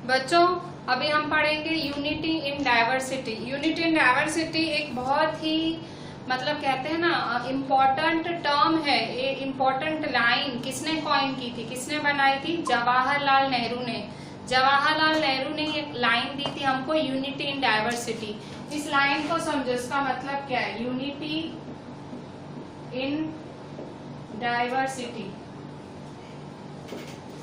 बच्चों अभी हम पढ़ेंगे unity in diversity. Unity in diversity एक बहुत ही मतलब कहते हैं ना इम्पोर्टेंट टर्म है, ये इम्पोर्टेंट लाइन किसने कॉइन की थी, किसने बनाई थी? जवाहरलाल नेहरू ने। जवाहरलाल नेहरू ने एक लाइन दी थी हमको, यूनिटी इन डाइवर्सिटी। इस लाइन को समझो, इसका मतलब क्या है? Unity in diversity.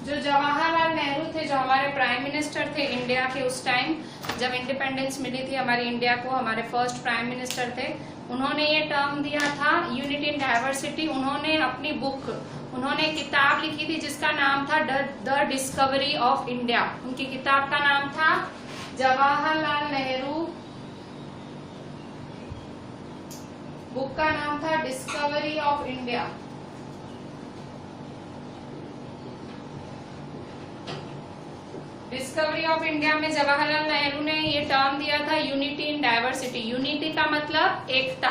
जो जवाहरलाल नेहरू थे, जो हमारे प्राइम मिनिस्टर थे इंडिया के उस टाइम जब इंडिपेंडेंस मिली थी हमारी इंडिया को, हमारे फर्स्ट प्राइम मिनिस्टर थे, उन्होंने ये टर्म दिया था यूनिटी इन डाइवर्सिटी। उन्होंने अपनी बुक, उन्होंने किताब लिखी थी जिसका नाम था द डिस्कवरी ऑफ इंडिया। उनकी किताब का नाम था जवाहरलाल नेहरू, बुक का नाम था discovery of India. Discovery of India में जवाहरलाल नेहरू ने ये टर्म दिया था यूनिटी इन डाइवर्सिटी। यूनिटी का मतलब एकता,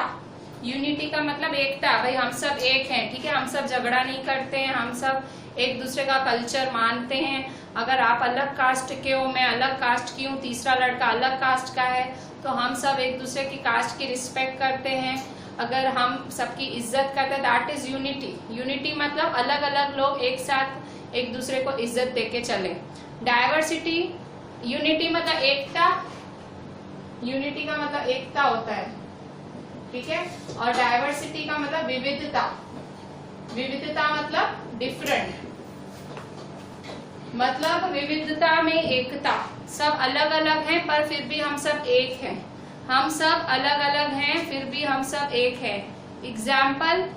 यूनिटी का मतलब एकता। भाई हम सब एक हैं, ठीक है, हम सब झगड़ा नहीं करते हैं, हम सब एक दूसरे का कल्चर मानते हैं। अगर आप अलग कास्ट के हो, मैं अलग कास्ट की हूँ, तीसरा लड़का अलग कास्ट का है, तो हम सब एक दूसरे की कास्ट की रिस्पेक्ट करते हैं, अगर हम सबकी इज्जत करते हैं, दैट इज यूनिटी। यूनिटी मतलब अलग अलग लोग एक साथ एक दूसरे को इज्जत देके चले। डाइवर्सिटी, यूनिटी मतलब एकता, यूनिटी का मतलब एकता होता है, ठीक है, और डाइवर्सिटी का मतलब विविधता। विविधता मतलब डिफरेंट, मतलब विविधता में एकता। सब अलग अलग हैं पर फिर भी हम सब एक हैं। हम सब अलग अलग हैं फिर भी हम सब एक हैं। एग्जाम्पल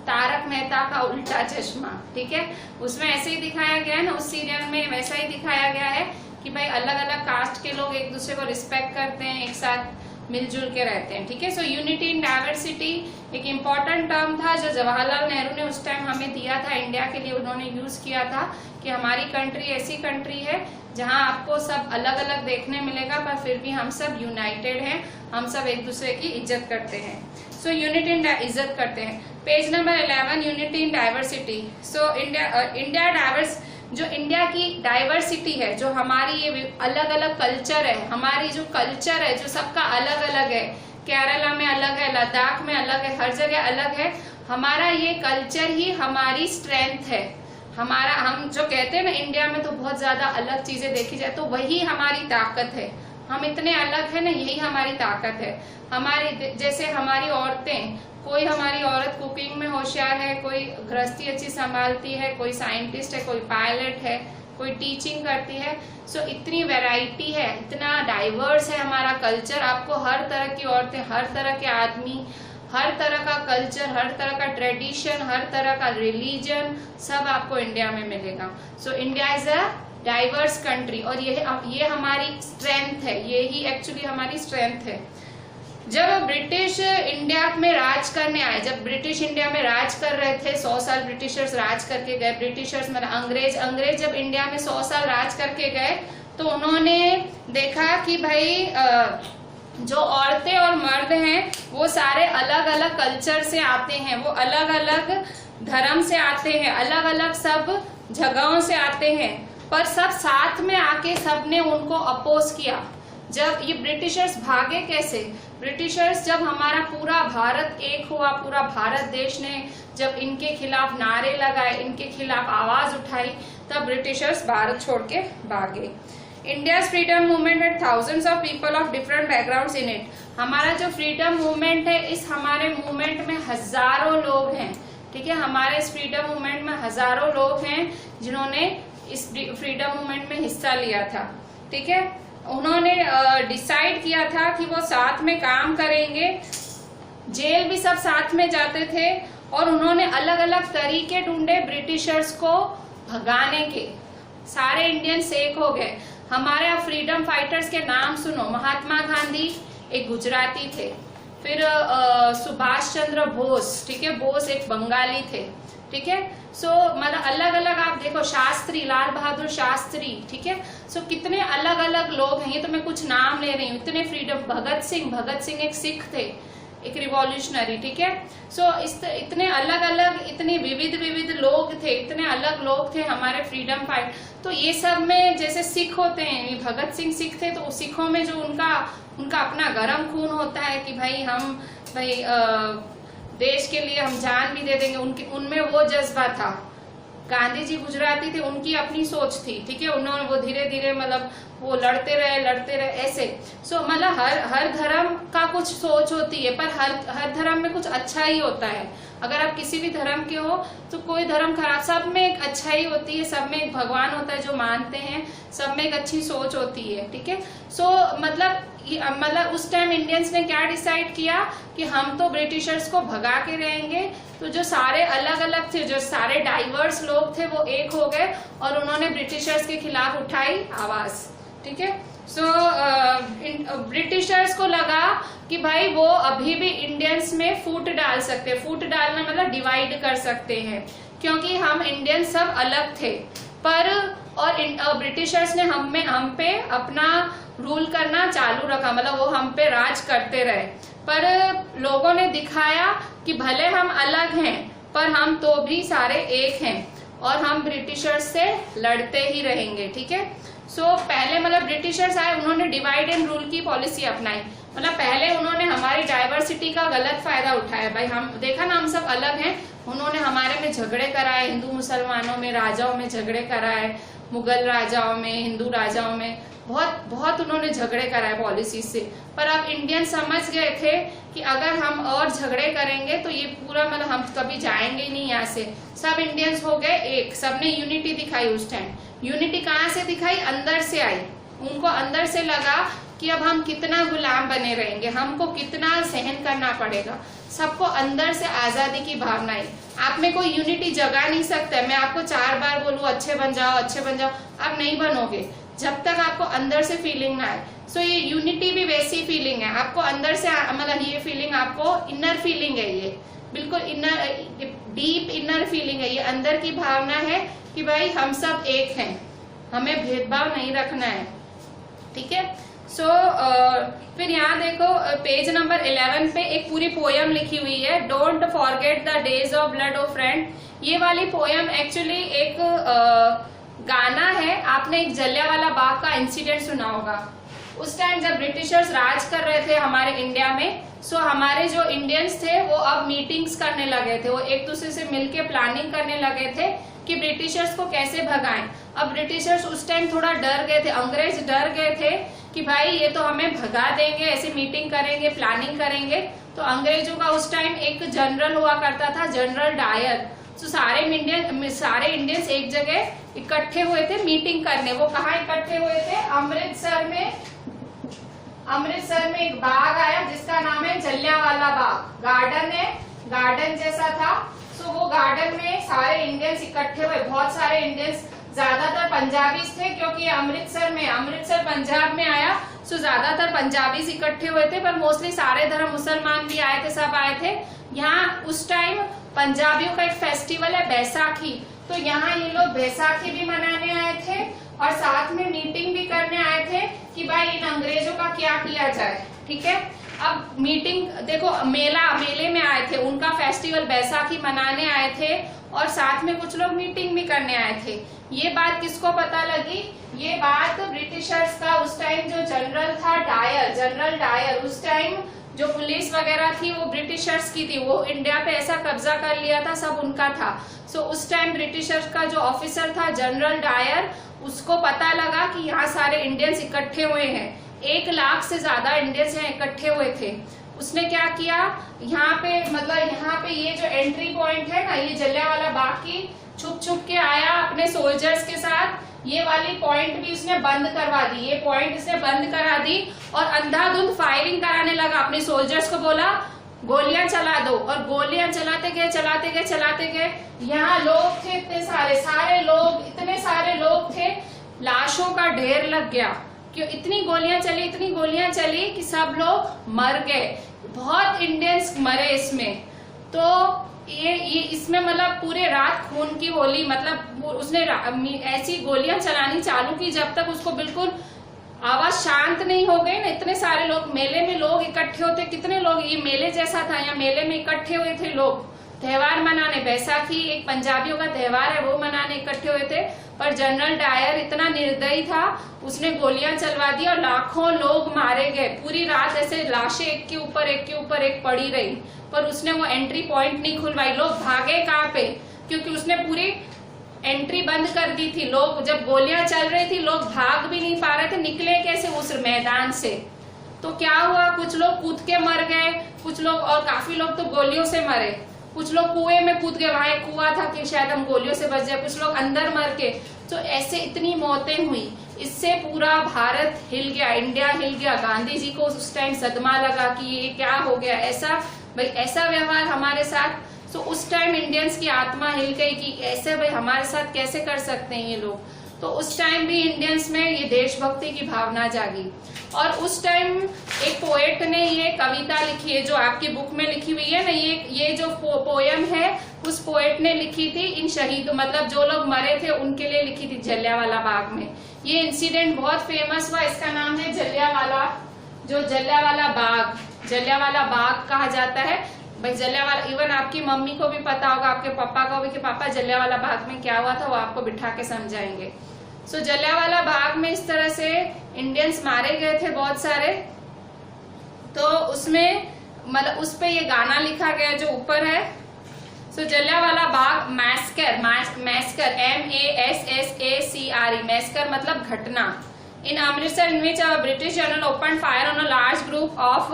तारक मेहता का उल्टा चश्मा, ठीक है, उसमें ऐसे ही दिखाया गया है ना, उस सीरियल में वैसा ही दिखाया गया है कि भाई अलग अलग कास्ट के लोग एक दूसरे को रिस्पेक्ट करते हैं, एक साथ मिलजुल के रहते हैं, ठीक है। सो यूनिटी इन डाइवर्सिटी एक इम्पॉर्टेंट टर्म था जो जवाहरलाल नेहरू ने उस टाइम हमें दिया था, इंडिया के लिए उन्होंने यूज किया था कि हमारी कंट्री ऐसी कंट्री है जहां आपको सब अलग अलग देखने मिलेगा पर फिर भी हम सब यूनाइटेड हैं, हम सब एक दूसरे की इज्जत करते हैं। सो यूनिटी इन इज्जत करते हैं। Page number 11, unity in diversity. So India diverse, जो इंडिया की डाइवर्सिटी है, जो हमारी ये अलग अलग कल्चर है, हमारी जो कल्चर है जो सबका अलग अलग है, केरला में अलग है, लद्दाख में अलग है, हर जगह अलग है, हमारा ये कल्चर ही हमारी स्ट्रेंथ है। हमारा, हम जो कहते हैं ना इंडिया में तो बहुत ज्यादा अलग चीजें देखी जाए, तो वही हमारी ताकत है। हम इतने अलग है ना, यही हमारी ताकत है। हमारी जैसे हमारी औरतें, कोई हमारी औरत कुकिंग में होशियार है, कोई गृहस्थी अच्छी संभालती है, कोई साइंटिस्ट है, कोई पायलट है, कोई टीचिंग करती है। सो इतनी वैरायटी है, इतना डाइवर्स है हमारा कल्चर। आपको हर तरह की औरतें, हर तरह के आदमी, हर तरह का कल्चर, हर तरह का ट्रेडिशन, हर तरह का रिलीजन, सब आपको इंडिया में मिलेगा। So India is a diverse country और ये हमारी स्ट्रेंथ है, ये ही एक्चुअली हमारी स्ट्रेंथ है। जब ब्रिटिश इंडिया में राज करने आए, जब ब्रिटिश इंडिया में राज कर रहे थे, 100 साल ब्रिटिशर्स राज करके गए, ब्रिटिशर्स मतलब अंग्रेज जब इंडिया में 100 साल राज करके गए तो उन्होंने देखा कि भाई जो औरतें और मर्द हैं वो सारे अलग अलग कल्चर से आते हैं, वो अलग अलग धर्म से आते हैं, अलग अलग सब जगहों से आते हैं, पर सब साथ में आके सबने उनको अपोज किया। जब ये ब्रिटिशर्स भागे कैसे? ब्रिटिशर्स जब हमारा पूरा भारत एक हुआ, पूरा भारत देश ने जब इनके खिलाफ नारे लगाए, इनके खिलाफ आवाज उठाई, तब ब्रिटिशर्स भारत छोड़ के भागे। India's freedom movement and thousands of people of different backgrounds in it. हमारा जो फ्रीडम मूवमेंट है, इस हमारे मूवमेंट में हजारों लोग हैं, ठीक है, हमारे इस फ्रीडम मूवमेंट में हजारों लोग हैं जिन्होंने इस फ्रीडम मूवमेंट में हिस्सा लिया था, ठीक है। उन्होंने डिसाइड किया था कि वो साथ में काम करेंगे, जेल भी सब साथ में जाते थे और उन्होंने अलग अलग तरीके ढूंढे ब्रिटिशर्स को भगाने के। सारे इंडियंस एक हो गए। हमारे फ्रीडम फाइटर्स के नाम सुनो, महात्मा गांधी एक गुजराती थे, फिर सुभाष चंद्र बोस, ठीक है, बोस एक बंगाली थे, ठीक है। सो मतलब अलग अलग आप देखो, शास्त्री, लाल बहादुर शास्त्री, ठीक है। सो कितने अलग अलग लोग हैं, ये तो मैं कुछ नाम ले रही हूँ। इतने फ्रीडम, भगत सिंह एक सिख थे, एक रिवॉल्यूशनरी, ठीक है। सो इतने अलग अलग, इतने विविध लोग थे, इतने अलग लोग थे हमारे फ्रीडम फाइट। तो ये सब में जैसे सिख होते हैं, भगत सिंह सिख थे, तो सिखों में जो उनका अपना गरम खून होता है कि भाई देश के लिए हम जान भी दे देंगे, उनमें वो जज्बा था। गांधी जी गुजराती थे, उनकी अपनी सोच थी, ठीक है। उन्होंने वो धीरे धीरे मतलब वो लड़ते रहे ऐसे। सो मतलब हर धर्म का कुछ सोच होती है, पर हर धर्म में कुछ अच्छा ही होता है। अगर आप किसी भी धर्म के हो तो कोई धर्म खराब, सब में एक अच्छाई होती है, सब में एक भगवान होता है जो मानते हैं, सब में एक अच्छी सोच होती है, ठीक है। सो मतलब उस टाइम इंडियंस ने क्या डिसाइड किया कि हम तो ब्रिटिशर्स को भगा के रहेंगे। तो जो सारे अलग अलग थे, जो सारे डाइवर्स लोग थे, वो एक हो गए और उन्होंने ब्रिटिशर्स के खिलाफ उठाई आवाज, ठीक है। सो ब्रिटिशर्स को लगा कि भाई वो अभी भी इंडियंस में फूट डाल सकते हैं। फूट डालना मतलब डिवाइड कर सकते हैं, क्योंकि हम इंडियन सब अलग थे। पर और ब्रिटिशर्स ने हम पे अपना रूल करना चालू रखा, मतलब वो हम पे राज करते रहे। पर लोगों ने दिखाया कि भले हम अलग हैं, पर हम तो भी सारे एक हैं और हम ब्रिटिशर्स से लड़ते ही रहेंगे, ठीक है। सो पहले मतलब ब्रिटिशर्स आए, उन्होंने डिवाइड एंड रूल की पॉलिसी अपनाई। मतलब पहले उन्होंने हमारी डाइवर्सिटी का गलत फायदा उठाया। भाई हम देखा ना, हम सब अलग हैं, उन्होंने हमारे में झगड़े कराए, हिंदू मुसलमानों में, राजाओं में झगड़े कराए, मुगल राजाओं में, हिंदू राजाओं में, बहुत उन्होंने झगड़े कराए पॉलिसी से। पर अब इंडियन समझ गए थे कि अगर हम और झगड़े करेंगे तो ये पूरा मतलब हम कभी जाएंगे ही नहीं यहाँ से। सब इंडियंस हो गए एक, सबने यूनिटी दिखाई। उस टाइम यूनिटी कहाँ से दिखाई? अंदर से आई। उनको अंदर से लगा कि अब हम कितना गुलाम बने रहेंगे, हमको कितना सहन करना पड़ेगा। सबको अंदर से आजादी की भावना आई। आप में कोई यूनिटी जगा नहीं सकता। मैं आपको 4 बार बोलूं अच्छे बन जाओ, अच्छे बन जाओ, आप नहीं बनोगे जब तक आपको अंदर से फीलिंग ना आए। सो ये यूनिटी भी वैसी फीलिंग है, आपको अंदर से मतलब ये फीलिंग आपको इनर फीलिंग है, ये बिल्कुल इनर डीप इनर फीलिंग है। ये अंदर की भावना है कि भाई हम सब एक हैं, हमें भेदभाव नहीं रखना है, ठीक है। सो फिर यहाँ देखो पेज नंबर 11 पे एक पूरी पोयम लिखी हुई है, don't forget the days of blood of friend. ये वाली पोयम एक्चुअली एक गाना है। आपने एक जलियांवाला बाग का इंसिडेंट सुना होगा। उस टाइम जब ब्रिटिशर्स राज कर रहे थे हमारे इंडिया में, सो हमारे जो इंडियंस थे वो अब मीटिंग्स करने लगे थे, वो एक दूसरे से मिलके प्लानिंग करने लगे थे कि ब्रिटिशर्स को कैसे भगाएं। अब ब्रिटिशर्स उस टाइम थोड़ा डर गए थे, अंग्रेज डर गए थे कि भाई ये तो हमें भगा देंगे, ऐसे मीटिंग करेंगे, प्लानिंग करेंगे। तो अंग्रेजों का उस टाइम एक जनरल हुआ करता था, जनरल डायर। तो सारे इंडियंस एक जगह इकट्ठे हुए थे मीटिंग करने। वो कहाँ इकट्ठे हुए थे? अमृतसर में एक बाग आया जिसका नाम है जलियांवाला बाग। गार्डन है, गार्डन जैसा था। सो वो गार्डन में सारे इंडियंस इकट्ठे हुए। बहुत सारे इंडियंस, ज्यादातर पंजाबी थे, क्योंकि अमृतसर पंजाब में आया। सो ज्यादातर पंजाबी इकट्ठे हुए थे, पर मोस्टली सारे धर्म, मुसलमान भी आए थे, सब आए थे। यहाँ उस टाइम पंजाबियों का एक फेस्टिवल है बैसाखी, तो यहाँ ये लोग बैसाखी भी मनाने आए थे और साथ में मीटिंग भी करने आए थे कि भाई इन अंग्रेजों का क्या किया जाए, ठीक है। अब मीटिंग देखो, मेले में आए थे, उनका फेस्टिवल बैसाखी मनाने आए थे और साथ में कुछ लोग मीटिंग भी करने आए थे। ये बात किसको पता लगी? ये बात ब्रिटिशर्स का उस टाइम जो जनरल था जनरल डायर, उस टाइम जो पुलिस वगैरह थी वो ब्रिटिशर्स की थी। वो इंडिया पे ऐसा कब्जा कर लिया था, सब उनका था। सो उस टाइम ब्रिटिशर्स का जो ऑफिसर था जनरल डायर, उसको पता लगा कि यहाँ सारे इंडियंस इकट्ठे हुए हैं, 1 लाख से ज्यादा इंडियंस यहाँ इकट्ठे हुए थे। उसने क्या किया, यहाँ पे ये जो एंट्री पॉइंट है ना, ये जलियांवाला बाग की, छुप के आया अपने सोल्जर्स के साथ। ये वाली पॉइंट भी उसने बंद करवा दी, ये पॉइंट इसने बंद करा दी और अंधाधुंध फायरिंग कराने लगा। अपने सोल्जर्स को बोला गोलियां चला दो, और गोलियां चलाते गए। यहाँ लोग थे इतने सारे लोग थे, लाशों का ढेर लग गया। क्यों? इतनी गोलियां चली कि सब लोग मर गए। बहुत इंडियंस मरे इसमें। तो ये इसमें मतलब पूरे रात खून की होली, मतलब उसने ऐसी गोलियां चलानी चालू की जब तक उसको बिल्कुल आवाज शांत नहीं हो गई ना, इतने सारे लोग मेले में लोग इकट्ठे होते, कितने लोग, ये मेले जैसा था, यहाँ मेले में इकट्ठे हुए थे लोग त्योहार मनाने, बैसाखी एक पंजाबियों का त्योहार है वो मनाने इकट्ठे हुए थे। पर जनरल डायर इतना निर्दयी था, उसने गोलियां चलवा दी और लाखों लोग मारे गए। पूरी रात ऐसे लाशें एक के ऊपर एक पड़ी रही, पर उसने वो एंट्री पॉइंट नहीं खुलवाई। लोग भागे कहाँ पे, क्योंकि उसने पूरी एंट्री बंद कर दी थी। लोग जब गोलियां चल रही थी लोग भाग भी नहीं पा रहे थे, निकले कैसे उस मैदान से। तो क्या हुआ, कुछ लोग कूद के मर गए, कुछ लोग, और काफी लोग तो गोलियों से मरे, कुछ लोग कुएं में कूद गए, वहां एक कुआं था कि शायद हम गोलियों से बच जाए, कुछ लोग अंदर मर के। तो ऐसे इतनी मौतें हुई, इससे पूरा भारत हिल गया, इंडिया हिल गया। गांधी जी को उस टाइम सदमा लगा कि ये क्या हो गया, ऐसा भाई ऐसा व्यवहार हमारे साथ। तो उस टाइम इंडियंस की आत्मा हिल गई कि ऐसे भाई हमारे साथ कैसे कर सकते हैं ये लोग। तो उस टाइम भी इंडियंस में ये देशभक्ति की भावना जागी। और उस टाइम एक पोएट ने ये कविता लिखी है जो आपकी बुक में लिखी हुई है ना, ये जो पोयम है उस पोएट ने लिखी थी इन शहीदों, मतलब जो लोग मरे थे उनके लिए लिखी थी जलियांवाला बाग में। ये इंसिडेंट बहुत फेमस हुआ, इसका नाम है जलियांवाला, जो जलियांवाला बाग कहा जाता है भाई। जलियांवाला, इवन आपकी मम्मी को भी पता होगा, आपके पापा को भी, कि पापा जलियांवाला बाग में क्या हुआ था, वो आपको बिठा के समझाएंगे। सो जलियांवाला बाग में इस तरह से इंडियंस मारे गए थे बहुत सारे। तो उसमें मतलब उस पे ये गाना लिखा गया जो ऊपर है। So Jallianwala Bagh massacre MASSACRE, massacre मतलब घटना। In Amritsar in which British general open fire on a large group of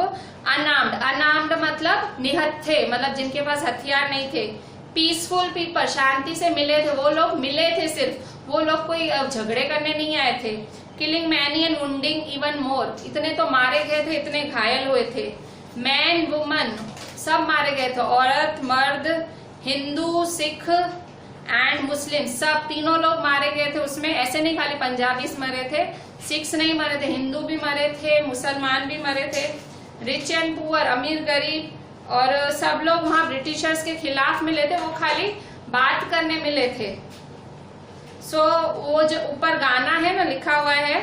unarmed मतलब निहत्थे, मतलब जिनके पास हथियार नहीं थे। पीसफुल पीपल, शांति से मिले थे वो लोग, मिले थे सिर्फ, वो लोग कोई झगड़े करने नहीं आए थे। Killing many and wounding even more, इतने तो मारे गए थे, इतने घायल हुए थे। मैन वुमन सब मारे गए थे, औरत मर्द, हिंदू सिख एंड मुस्लिम, सब तीनों लोग मारे गए थे उसमें। ऐसे नहीं खाली पंजाबी मरे थे, सिख्स नहीं मरे थे, हिंदू भी मरे थे, मुसलमान भी मरे थे, रिच एंड पुअर, अमीर गरीब, और सब लोग वहां ब्रिटिशर्स के खिलाफ मिले थे, वो खाली बात करने मिले थे। सो वो जो ऊपर गाना है ना लिखा हुआ है,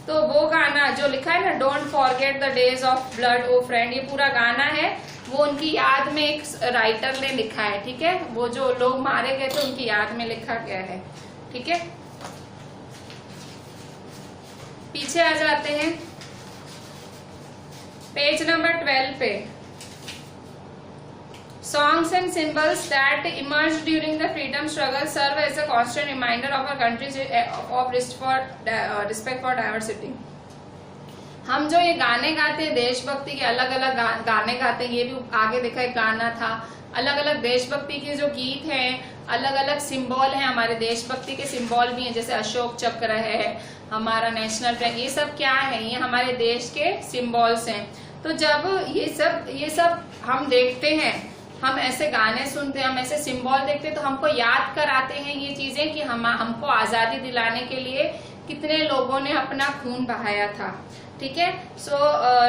तो वो गाना जो लिखा है ना, don't forget the days of blood O friend, ये पूरा गाना है, वो उनकी याद में एक राइटर ने लिखा है, ठीक है। वो जो लोग मारे गए थे उनकी याद में लिखा गया है, ठीक है। पीछे आ जाते हैं पेज नंबर 12 पे। Songs and symbols that emerged during the freedom struggle serve as a constant reminder of our country's of respect for diversity. हम जो ये गाने गाते हैं देशभक्ति के, अलग अलग गाने गाते हैं, ये भी आगे देखा एक गाना था, अलग अलग देशभक्ति के जो गीत हैं, अलग अलग सिंबल हैं, हमारे देशभक्ति के सिंबल भी हैं, जैसे अशोक चक्र है, हमारा नेशनल फ्लैग, ये सब क्या है, ये हमारे देश के सिंबल्स हैं। तो जब ये सब हम देखते हैं, हम ऐसे गाने सुनते हैं, हम ऐसे सिंबल देखते हैं, तो हमको याद कराते हैं ये चीजें कि हमको आजादी दिलाने के लिए कितने लोगों ने अपना खून बहाया था, ठीक है। So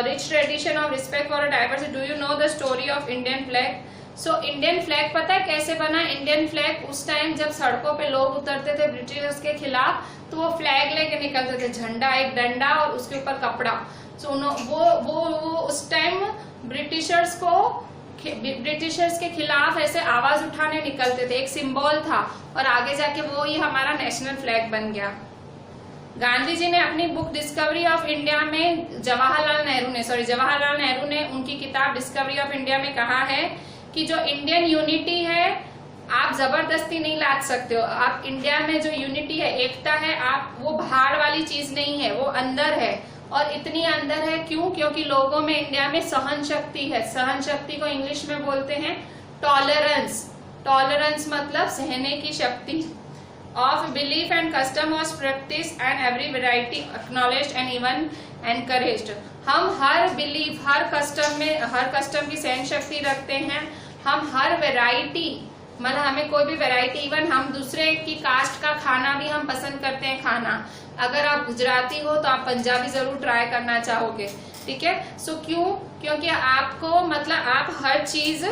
rich tradition of respect for diversity. Do you know the story of Indian flag? So Indian flag पता है कैसे बना? इंडियन फ्लैग उस टाइम जब सड़कों पे लोग उतरते थे ब्रिटिशर्स के खिलाफ, तो वो फ्लैग लेके निकलते थे, झंडा, एक डंडा और उसके ऊपर कपड़ा। सो वो उस टाइम ब्रिटिशर्स के खिलाफ ऐसे आवाज उठाने निकलते थे, एक सिंबल था, और आगे जाके वो ही हमारा नेशनल फ्लैग बन गया। गांधी जी ने अपनी बुक डिस्कवरी ऑफ इंडिया में, जवाहरलाल नेहरू ने उनकी किताब डिस्कवरी ऑफ इंडिया में कहा है कि जो इंडियन यूनिटी है आप जबरदस्ती नहीं ला सकते हो। आप इंडिया में जो यूनिटी है, एकता है, आप वो बाहर वाली चीज नहीं है, वो अंदर है। और इतनी अंदर है क्यों? क्योंकि लोगों में इंडिया में सहन शक्ति है। सहन शक्ति को इंग्लिश में बोलते हैं टॉलरेंस। टॉलरेंस मतलब सहने की शक्ति। Of belief and custom was practice and every variety acknowledged and even encouraged. हम हर बिलीफ, हर कस्टम की सहन शक्ति रखते हैं। हम हर वेराइटी, मतलब हमें कोई भी वैरायटी, इवन हम दूसरे की कास्ट का खाना भी हम पसंद करते हैं खाना। अगर आप गुजराती हो तो आप पंजाबी जरूर ट्राई करना चाहोगे, ठीक है। सो क्यों? क्योंकि आपको, मतलब आप हर चीज,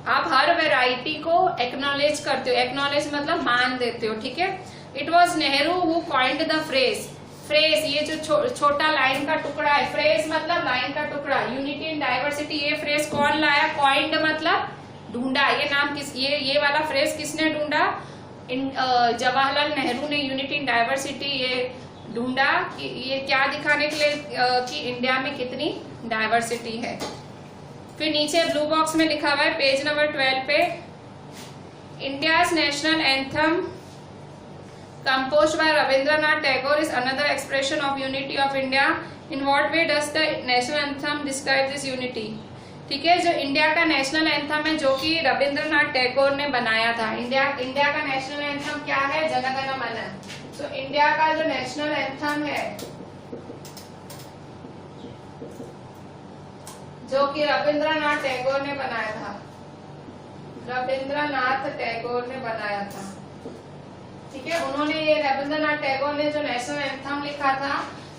आप हर वैरायटी को एक्नॉलेज करते हो। एक्नॉलेज मतलब मान देते हो, ठीक है। It was Nehru who coined the phrase. Phrase, ये जो छोटा लाइन का टुकड़ा है, फ्रेज मतलब लाइन का टुकड़ा, यूनिटी इन डाइवर्सिटी, ये फ्रेज कौन लाया? कॉइंड मतलब ढूंढा। ये नाम किस, ये वाला फ्रेज किसने ढूंढा? जवाहरलाल नेहरू ने यूनिटी इन डाइवर्सिटी ये ढूंढा कि ये क्या दिखाने के लिए कि इंडिया में कितनी डाइवर्सिटी है। फिर नीचे ब्लू बॉक्स में लिखा हुआ है पेज नंबर 12 पे, India's national anthem composed by Rabindranath Tagore is another expression of unity of India. In what way does the national anthem describe this unity? ठीक है, जो इंडिया का नेशनल एंथम है जो कि रविंद्रनाथ टैगोर ने बनाया था। इंडिया का नेशनल एंथम क्या है? जन गण मन। तो इंडिया का जो नेशनल एंथम है जो कि रविंद्रनाथ टैगोर ने बनाया था, रविंद्रनाथ टैगोर ने बनाया था, ठीक है। उन्होंने ये रविंद्रनाथ टैगोर ने जो नेशनल एंथम लिखा था,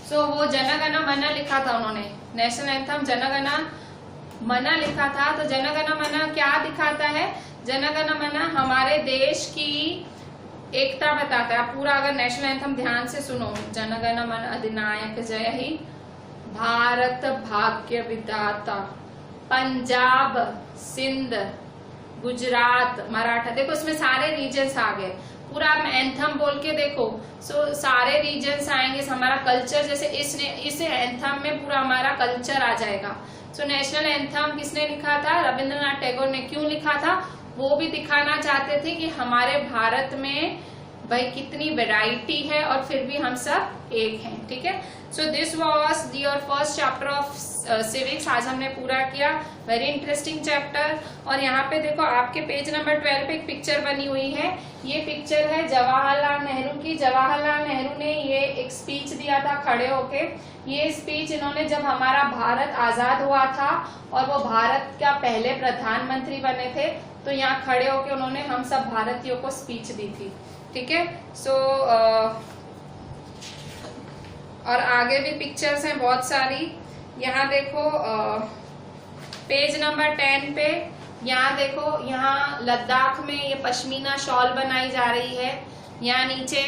सो वो जन गण मन लिखा था उन्होंने। नेशनल एंथम जन गण मन लिखा था। तो जन गण मन क्या दिखाता है? जन गण मन हमारे देश की एकता बताता है। आप पूरा अगर नेशनल एंथम ध्यान से सुनो, जन गण मन अधिनायक जय ही भारत भाग्य विधाता, पंजाब सिंध गुजरात मराठा, देखो इसमें सारे रीजन्स आ गए। पूरा आप एंथम बोल के देखो, सो सारे रीजन्स आएंगे, हमारा कल्चर, जैसे इस एंथम में पूरा हमारा कल्चर आ जाएगा। सो नेशनल एंथम किसने लिखा था? रविंद्रनाथ टैगोर ने। क्यों लिखा था? वो भी दिखाना चाहते थे कि हमारे भारत में भाई कितनी वैरायटी है और फिर भी हम सब एक हैं, ठीक है। So this was your first chapter of civics. आज हमने पूरा किया, वेरी इंटरेस्टिंग चैप्टर। और यहाँ पे देखो आपके पेज नंबर 12 पे एक पिक्चर बनी हुई है। ये पिक्चर है जवाहरलाल नेहरू की। जवाहरलाल नेहरू ने ये एक स्पीच दिया था खड़े होके। ये स्पीच इन्होंने जब हमारा भारत आजाद हुआ था और वो भारत का पहले प्रधानमंत्री बने थे, तो यहाँ खड़े होके उन्होंने हम सब भारतीयों को स्पीच दी थी, ठीक है। सो और आगे भी पिक्चर्स हैं बहुत सारी। यहाँ देखो पेज नंबर 10 पे, यहाँ देखो, यहाँ लद्दाख में ये पश्मीना शॉल बनाई जा रही है। यहाँ नीचे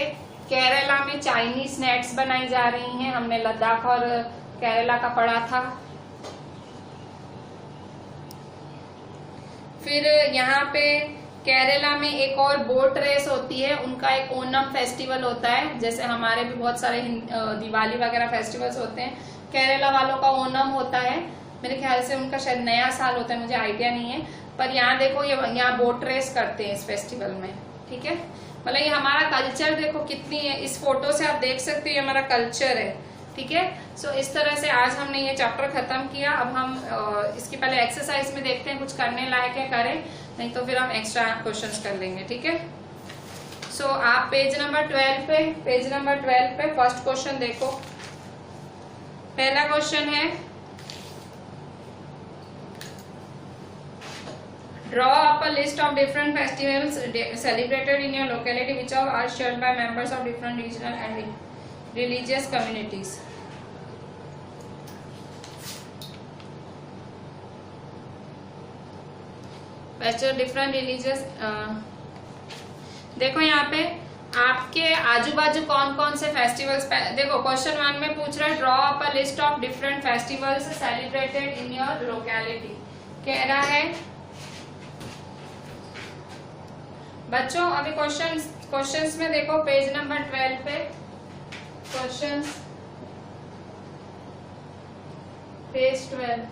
केरला में चाइनीज नेट्स बनाई जा रही हैं। हमने लद्दाख और केरला का पढ़ा था। फिर यहाँ पे केरला में एक और बोट रेस होती है, उनका एक ओनम फेस्टिवल होता है। जैसे हमारे भी बहुत सारे दिवाली वगैरह फेस्टिवल्स होते हैं, केरला वालों का ओनम होता है। मेरे ख्याल से उनका शायद नया साल होता है, मुझे आइडिया नहीं है। पर यहाँ देखो, ये यहाँ बोट रेस करते हैं इस फेस्टिवल में, ठीक है। मतलब ये हमारा कल्चर देखो कितनी है, इस फोटो से आप देख सकते हो ये हमारा कल्चर है, ठीक है। सो इस तरह से आज हमने ये चैप्टर खत्म किया। अब हम इसकी पहले एक्सरसाइज में देखते हैं, कुछ करने लायक है करें, नहीं तो फिर हम एक्स्ट्रा क्वेश्चंस कर लेंगे, ठीक है। सो आप पेज नंबर 12 पे फर्स्ट क्वेश्चन देखो। पहला क्वेश्चन है, draw up a list of different festivals celebrated in your locality which are shared by members of different regional and religious communities. Festival different religious, देखो यहाँ पे आपके आजू बाजू कौन कौन से फेस्टिवल्स, देखो क्वेश्चन 1 में पूछ रहा है draw up a list of different festivals celebrated in your locality. कह रहा है बच्चों, अभी क्वेश्चंस में देखो पेज नंबर 12 पे क्वेश्चंस, पेज 12।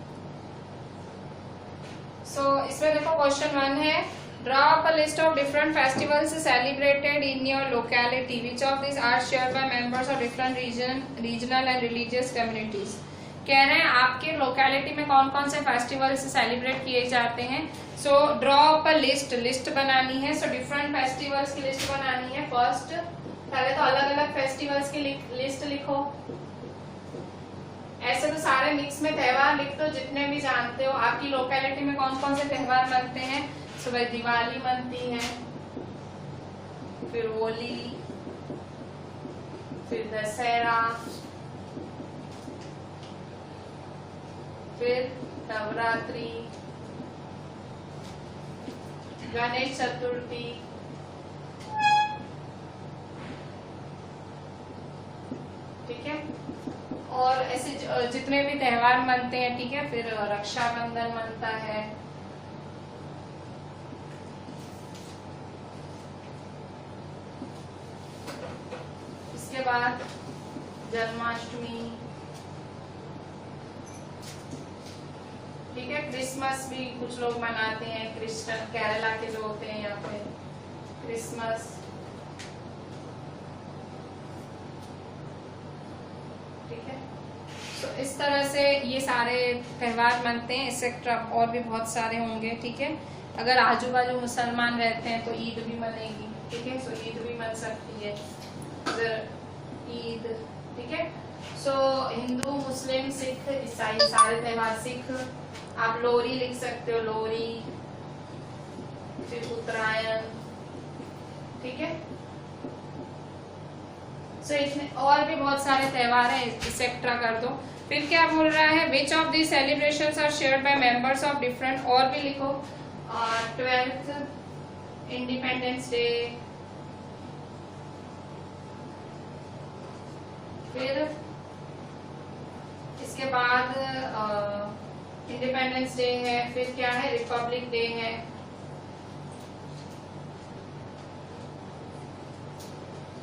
इसमें देखो क्वेश्चन 1 है, draw up a list of different festivals celebrated in your locality which of this are shared by members of different regional and religious communities. कह रहे हैं आपके लोकेलिटी में कौन कौन से फेस्टिवल्स सेलिब्रेट किए जाते हैं। So draw up a list बनानी है। सो डिफरेंट फेस्टिवल्स की लिस्ट बनानी है। फर्स्ट, पहले तो अलग अलग फेस्टिवल्स की लिस्ट लिखो। ऐसे तो सारे मिक्स में त्योहार लिख दो जितने भी जानते हो। आपकी लोकेलिटी में कौन कौन से त्योहार मनते हैं। सो भाई दिवाली मनती है, फिर होली, फिर दशहरा, फिर नवरात्रि, गणेश चतुर्थी, ठीक ठीक है। और ऐसे जितने भी त्योहार मनते हैं, ठीक है। फिर रक्षाबंधन मनता है, इसके बाद जन्माष्टमी, ठीक है। क्रिसमस भी कुछ लोग मनाते हैं, क्रिश्चियन केरला के जो होते हैं यहाँ पे क्रिसमस, ठीक है। तो इस तरह से ये सारे त्योहार मनते हैं, एक्सेट्रा और भी बहुत सारे होंगे, ठीक है। अगर आजू बाजू मुसलमान रहते हैं तो ईद भी मनेगी, ठीक है। सो ईद भी मन सकती है, ईद, ठीक है। सो हिंदू, मुस्लिम, सिख, ईसाई सारे त्योहार, सिख आप लोहरी लिख सकते हो, लोहरी, फिर उत्तरायण, ठीक है। सो इतने और भी बहुत सारे त्योहार हैं, एक्सेट्रा कर दो। फिर क्या बोल रहा है, which of the celebrations are shared by members of different, और भी लिखो। 12th इंडिपेंडेंस डे, फिर इसके बाद इंडिपेंडेंस डे है, फिर क्या है, रिपब्लिक डे है,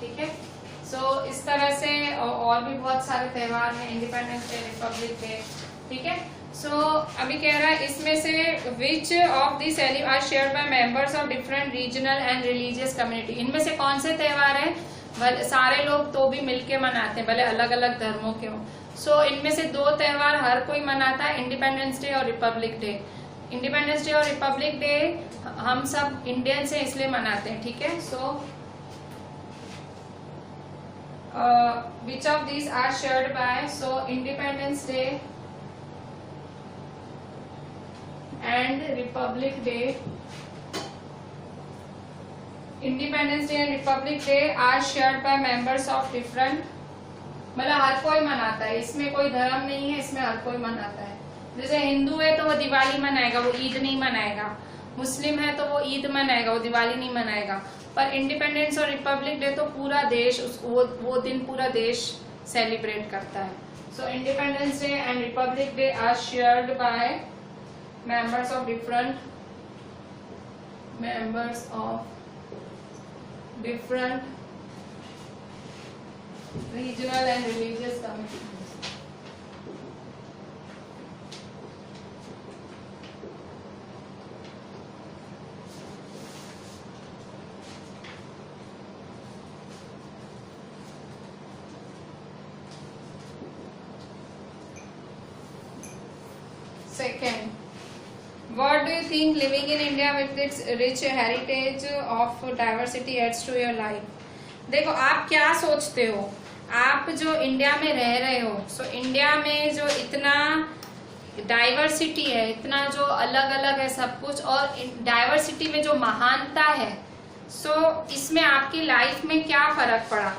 ठीक है। सो इस तरह से और भी बहुत सारे त्योहार हैं, इंडिपेंडेंस डे, रिपब्लिक डे, ठीक है। सो अभी कह रहा है इसमें से which of the celebration are shared by members of different regional and religious community, इनमें से कौन से त्योहार हैं सारे लोग तो भी मिलके मनाते हैं, भले अलग अलग धर्मों के हों। सो इनमें से 2 त्योहार हर कोई मनाता है, इंडिपेंडेंस डे और रिपब्लिक डे। इंडिपेंडेंस डे और रिपब्लिक डे हम सब इंडियंस हैं इसलिए मनाते हैं, ठीक है। सो which of these are shared by, so Independence Day and Republic Day, Independence Day and Republic Day are shared by members of different, मतलब हर कोई मनाता है, इसमें कोई धर्म नहीं है, इसमें हर कोई मनाता है। जैसे हिंदू है तो वो दिवाली मनाएगा, वो ईद नहीं मनाएगा। मुस्लिम है तो वो ईद मनाएगा, वो दिवाली नहीं मनाएगा। पर इंडिपेंडेंस और रिपब्लिक डे तो पूरा देश वो दिन पूरा देश सेलिब्रेट करता है। So independence day and republic day are shared by members of different regional and religious communities. Second, what do you think living in India with its rich heritage of diversity adds to your life? देखो आप क्या सोचते हो, आप जो India में रह रहे हो, सो इंडिया में जो इतना डाइवर्सिटी है, इतना जो अलग अलग है सब कुछ, और डाइवर्सिटी में जो महानता है, सो इसमें आपकी लाइफ में क्या फर्क पड़ा।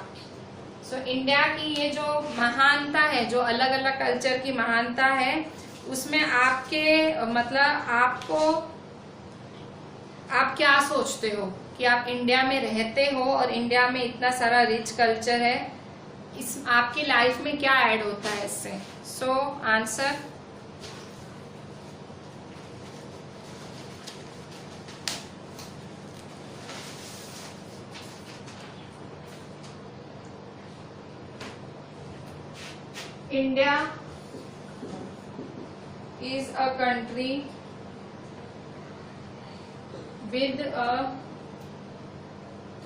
सो इंडिया की ये जो महानता है, जो अलग अलग कल्चर की महानता है, उसमें आपके मतलब आप क्या सोचते हो कि आप इंडिया में रहते हो और इंडिया में इतना सारा रिच कल्चर है, इस आपकी लाइफ में क्या ऐड होता है इससे। So answer, India is a country with a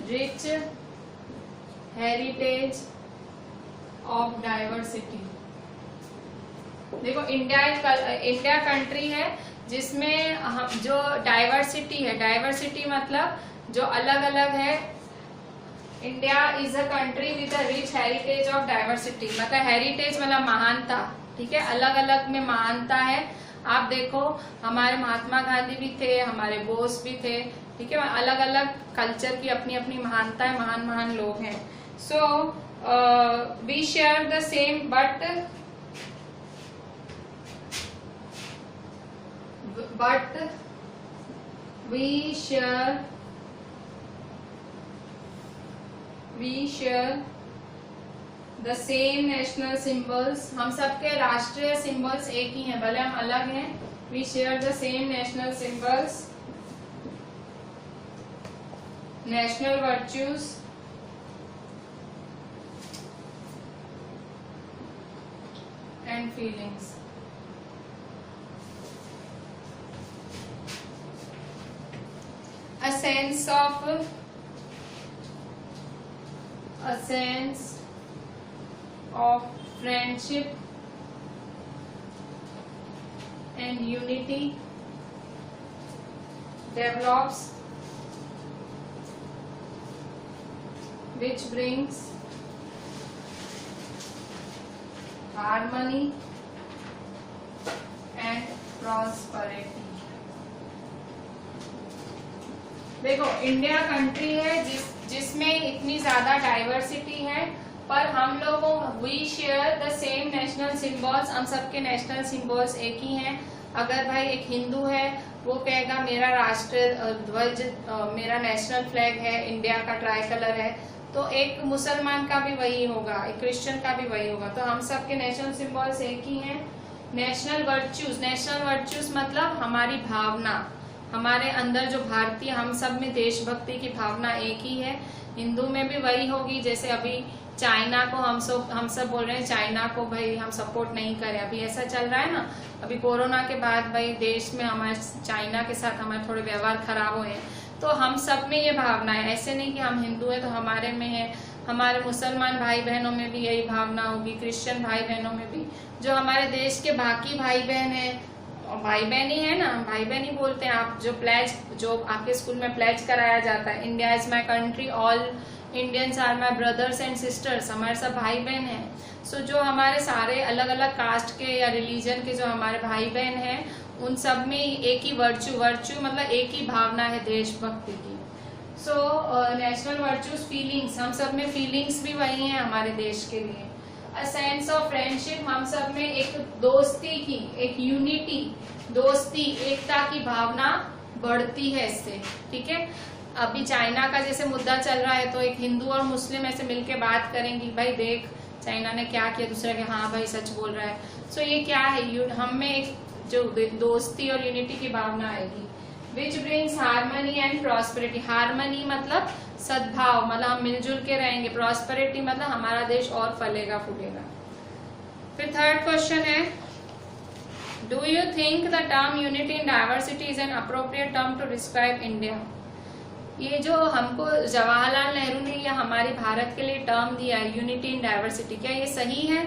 rich heritage of diversity। देखो इंडिया कंट्री है जिसमें हम जो डाइवर्सिटी है, डाइवर्सिटी मतलब जो अलग अलग है। India is a country with a rich heritage of diversity, मतलब हेरिटेज मतलब महानता, ठीक है। अलग अलग में महानता है। आप देखो हमारे महात्मा गांधी भी थे, हमारे बोस भी थे, ठीक है। अलग अलग कल्चर की अपनी अपनी महानता है, महान महान लोग हैं। So we share the same but we share the same national symbols, हम सबके राष्ट्रीय सिंबल्स एक ही हैं, भले हम अलग हैं, we share the same national symbols, national virtues and feelings. A sense of friendship and unity develops, which brings harmony and prosperity। देखो, इंडिया कंट्री है जिसमें इतनी ज्यादा डाइवर्सिटी है, पर हम लोगों we share the same national symbols, हम सबके नेशनल सिंबल्स एक ही हैं। अगर भाई एक हिंदू है, वो कहेगा मेरा राष्ट्र ध्वज, मेरा नेशनल फ्लैग है, इंडिया का ट्राई कलर है, तो एक मुसलमान का भी वही होगा, एक क्रिश्चियन का भी वही होगा। तो हम सबके नेशनल सिंबल्स एक ही हैं। नेशनल वर्च्यूज मतलब हमारी भावना, हमारे अंदर जो भारतीय, हम सब में देशभक्ति की भावना एक ही है। हिंदू में भी वही होगी। जैसे अभी चाइना को हम सब बोल रहे हैं चाइना को भाई हम सपोर्ट नहीं करें, अभी ऐसा चल रहा है ना। अभी कोरोना के बाद भाई देश में हमारे चाइना के साथ हमारे थोड़े व्यवहार खराब हुए हैं, तो हम सब में ये भावना है। ऐसे नहीं कि हम हिंदू है तो हमारे में है, हमारे मुसलमान भाई बहनों में भी यही भावना होगी, क्रिश्चियन भाई बहनों में भी, जो हमारे देश के बाकी भाई बहन है, भाई बहन ही है ना, भाई बहन ही बोलते हैं। आप जो आपके स्कूल में प्लेज कराया जाता है, India is my country, all Indians are my brothers and sisters, हमारे सब भाई बहन हैं। सो जो हमारे सारे अलग अलग कास्ट के या रिलीजन के जो हमारे भाई बहन हैं, उन सब में एक ही वर्च्यू मतलब एक ही भावना है देशभक्ति की। सो नेशनल वर्च्यूज फीलिंग्स, हम सब में फीलिंग्स भी वही हैं हमारे देश के लिए। अ सेंस ऑफ फ्रेंडशिप, हम सब में एक दोस्ती की, एक यूनिटी, दोस्ती एकता की भावना बढ़ती है इससे, ठीक है। अभी चाइना का जैसे मुद्दा चल रहा है, तो एक हिंदू और मुस्लिम ऐसे मिलके बात करेंगी, भाई देख चाइना ने क्या किया, दूसरा के हाँ भाई सच बोल रहा है। सो ये क्या है, हम में एक जो दोस्ती और यूनिटी की भावना आएगी। Which brings harmony and prosperity, harmony मतलब सद्भाव, मतलब हम मिलजुल के रहेंगे, प्रॉस्पेरिटी मतलब हमारा देश और फलेगा फूलेगा। फिर थर्ड क्वेश्चन है, do you think the term unity in diversity is an appropriate term to describe India. ये जो हमको जवाहरलाल नेहरू ने या हमारे भारत के लिए टर्म दिया है यूनिटी इन डाइवर्सिटी, क्या ये सही है?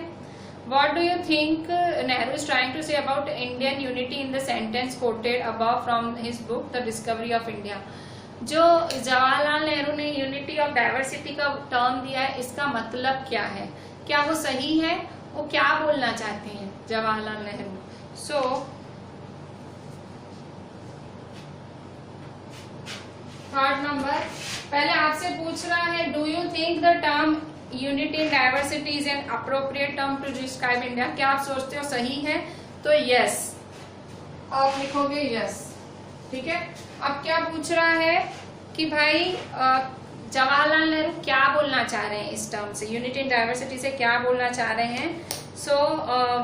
What do you think Nehru is trying to say about Indian unity in the sentence quoted above from his book The Discovery of India? जो जवाहरलाल नेहरू ने यूनिटी ऑफ डाइवर्सिटी का term दिया है, इसका मतलब क्या है, क्या वो सही है, वो क्या बोलना चाहते हैं Jawaharlal Nehru? So third number, पहले आपसे पूछ रहा है, do you think the term unity in diversity is an appropriate term to describe India, क्या आप सोचते हो सही है? तो यस, आप लिखोगे यस, ठीक है। अब क्या पूछ रहा है कि भाई जवाहरलाल नेहरू क्या बोलना चाह रहे हैं इस टर्म से, यूनिटी इन डाइवर्सिटी से क्या बोलना चाह रहे हैं? सो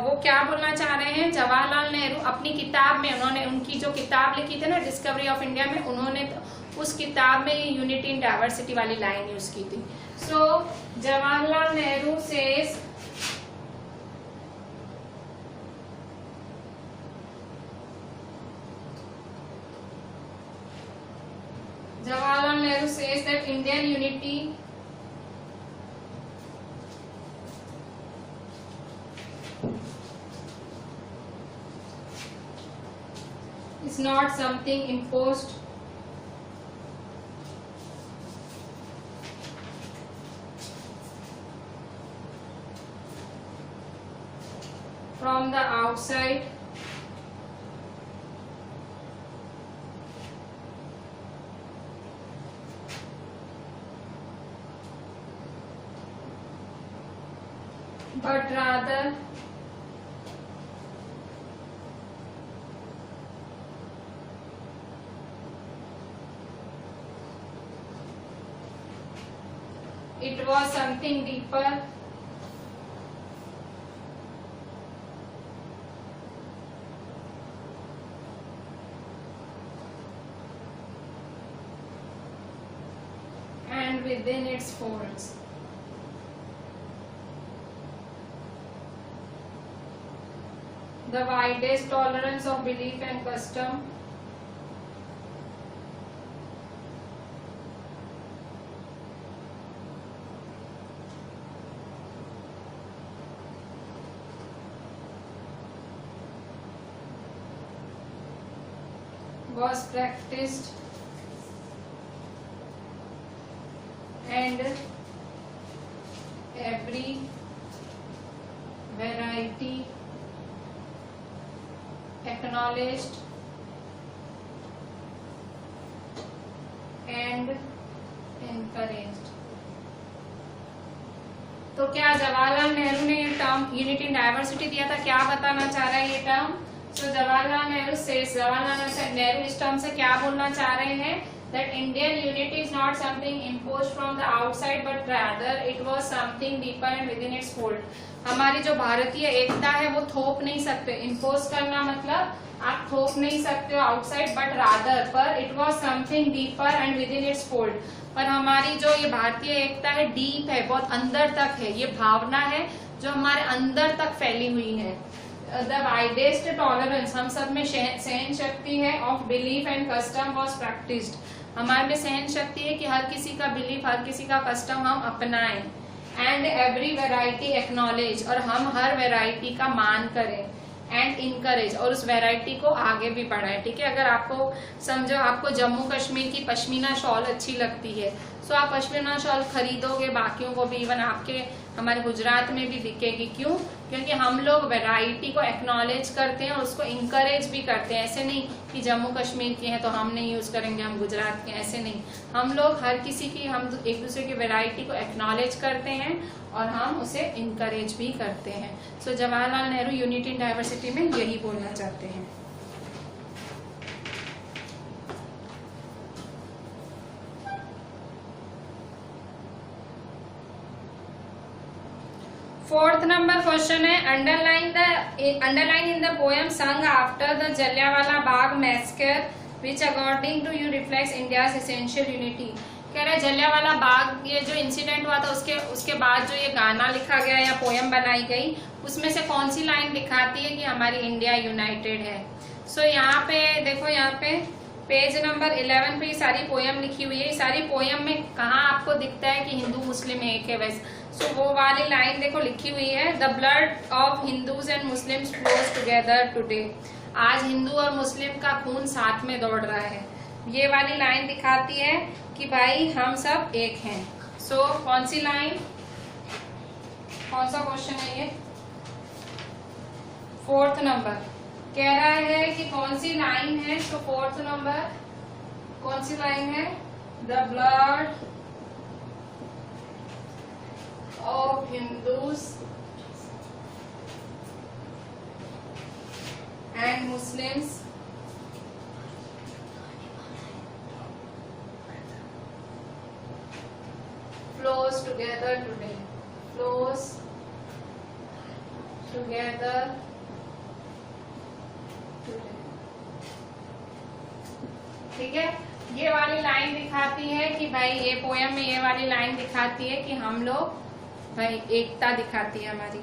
वो क्या बोलना चाह रहे हैं, जवाहरलाल नेहरू अपनी किताब में, उन्होंने उनकी जो किताब लिखी थी ना डिस्कवरी ऑफ इंडिया में, उन्होंने उस किताब में ये यूनिटी इन डाइवर्सिटी वाली लाइन यूज की थी। So Jawaharlal Nehru says that Indian unity is not something imposed from the outside, but rather it was something deeper within its folds. The widest tolerance of belief and custom. Was practiced and every variety acknowledged and encouraged. तो क्या जवाहरलाल नेहरू ने ये term unity in diversity दिया था? क्या बताना चाह रहा है ये टर्म? तो जवाहरलाल नेहरू इस टर्म से क्या बोलना चाह रहे हैं? That Indian unity is not something imposed from the outside, but rather it was something deeper and within its fold. हमारी जो भारतीय एकता है वो थोप नहीं सकते. इम्पोज करना मतलब आप थोप नहीं सकते हो आउटसाइड, बट रादर पर it was something deeper and with in its fold. पर हमारी जो ये भारतीय एकता है डीप है, बहुत अंदर तक है. ये भावना है जो हमारे अंदर तक फैली हुई है. द वाइडेस्ट टॉलरेंस, हम सब में सहन शक्ति है. Of belief and custom was practised, हमारे में सहन शक्ति है कि हर किसी का बिलीफ, हर किसी का कस्टम हम अपनाएं. एंड एवरी वेराइटी एक्नॉलेज, और हम हर वेराइटी का मान करें. एंड इनकरेज, और उस वेराइटी को आगे भी बढ़ाएं. ठीक है, अगर आपको समझो आपको जम्मू कश्मीर की पश्मीना शॉल अच्छी लगती है, तो आप पश्मीना शॉल खरीदोगे, बाकियों को भी, इवन आपके हमारे गुजरात में भी बिकेगी. क्यों? क्योंकि हम लोग वैरायटी को एक्नॉलेज करते हैं और उसको इंकरेज भी करते हैं. ऐसे नहीं कि जम्मू कश्मीर की है तो हम नहीं यूज करेंगे, हम गुजरात के, ऐसे नहीं. हम लोग हर किसी की, हम एक दूसरे की वैरायटी को एक्नॉलेज करते हैं और हम उसे इंकरेज भी करते हैं. So Jawaharlal Nehru unity in diversity में यही बोलना चाहते हैं. फोर्थ नंबर क्वेश्चन है, underline in the poem song after the Jallianwala Bagh massacre which according to you reflects India's essential unity. कह रहे जलियांवाला बाग ये जो इंसिडेंट हुआ था उसके बाद जो ये गाना लिखा गया या पोएम बनाई गई, उसमें से कौन सी लाइन दिखाती है कि हमारी इंडिया यूनाइटेड है? सो यहाँ पे देखो, यहाँ पे पेज नंबर 11 पे ये सारी पोएम लिखी हुई है. सारी पोएम में कहाँ आपको दिखता है कि हिंदू मुस्लिम एक है? वैसे सो वो वाली लाइन देखो लिखी हुई है, the blood of Hindus and Muslims flows together today. आज हिंदू और मुस्लिम का खून साथ में दौड़ रहा है. ये वाली लाइन दिखाती है कि भाई हम सब एक हैं. सो कौन सी लाइन, कौन सा क्वेश्चन है ये? फोर्थ नंबर कह रहा है कि कौन सी लाइन है. तो फोर्थ नंबर कौन सी लाइन है? The blood of Hindus and Muslims flows together today. Flows together today. ठीक है, ये वाली लाइन दिखाती है कि भाई, ये पोएम में ये वाली लाइन दिखाती है कि हम लोग भाई एकता दिखाती है हमारी.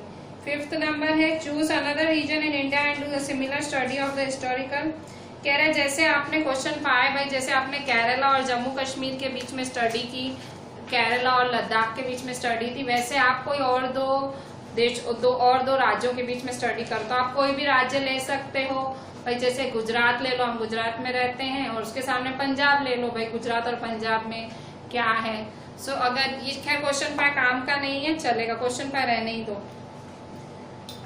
फिफ्थ नंबर है, choose another region in India and do a similar study of the historical. कह रहे जैसे आपने क्वेश्चन पाया भाई, जैसे आपने केरला और जम्मू कश्मीर के बीच में स्टडी की, केरला और लद्दाख के बीच में स्टडी थी, वैसे आप कोई और दो राज्यों के बीच में स्टडी करो. तो आप कोई भी राज्य ले सकते हो भाई. जैसे गुजरात ले लो, हम गुजरात में रहते हैं, और उसके सामने पंजाब ले लो भाई. गुजरात और पंजाब में क्या है? सो अगर ये खैर क्वेश्चन पार काम का नहीं है, चलेगा, क्वेश्चन पार रहने ही दो.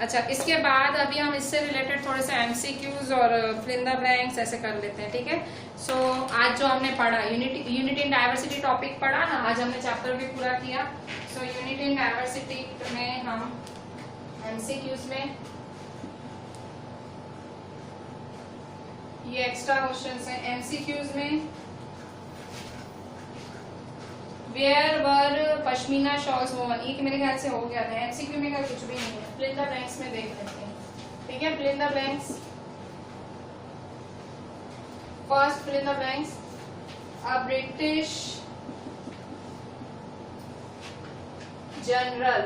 अच्छा, इसके बाद अभी हम इससे रिलेटेड थोड़े से एमसीक्यूज और फिल इन द ब्लैंक्स ऐसे कर लेते हैं. ठीक है, सो आज जो हमने पढ़ा यूनिटी इन डाइवर्सिटी टॉपिक पढ़ा ना, आज हमने चैप्टर भी पूरा किया. सो यूनिटी इन डाइवर्सिटी में हम एमसीक्यूज में ये एक्स्ट्रा क्वेश्चंस हैं. एमसीक्यूज में where were pashmina shawls woven, ये मेरे ख्याल से हो गया था. एमसीक्यू में का कुछ भी नहीं है, फिल इन द ब्लैंक्स में देख लेते हैं. ठीक है, fill in the blanks. First fill in the blanks, a British general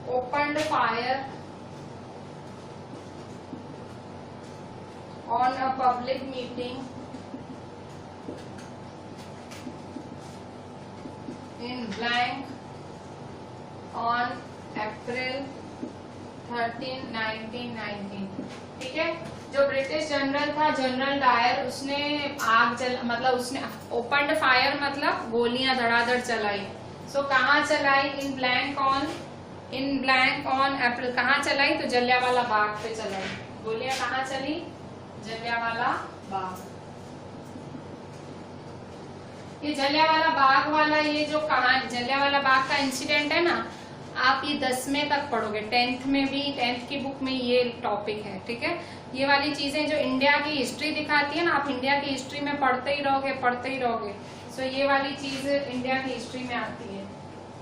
opened fire on a public meeting in blank on April 13, 1919। ठीक है, जो ब्रिटिश जनरल था जनरल डायर, उसने मतलब उसने ओपन्ड फायर मतलब गोलियां धड़ाधड़ चलाई। सो कहाँ चलाई? In blank on April. कहाँ चलाई? तो जलियांवाला बाग पे चलाई। गोलियां कहाँ चली? जलियांवाला बाग। ये जलियांवाला बाग वाला, ये जो कहानी जलियांवाला बाग का इंसिडेंट है ना, आप ये 10वें तक पढ़ोगे, 10th में भी, 10th की बुक में ये टॉपिक है। ठीक है, ये वाली चीजें जो इंडिया की हिस्ट्री दिखाती है ना, आप इंडिया की हिस्ट्री में पढ़ते ही रहोगे। सो ये वाली चीज इंडिया की हिस्ट्री में आती है।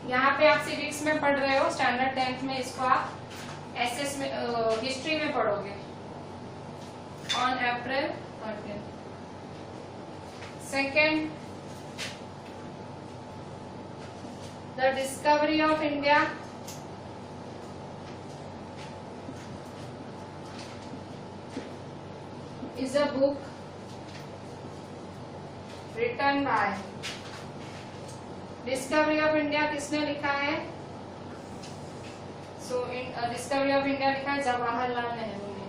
यहाँ पे आप सिविक्स में पढ़ रहे हो, स्टैंडर्ड 10th में, इसको आप एसएस में हिस्ट्री में पढ़ोगे। On April 13। Second, the discovery of India is a book written by, discovery of India किसने लिखा है? सो डिस्कवरी ऑफ इंडिया लिखा है जवाहरलाल नेहरू ने।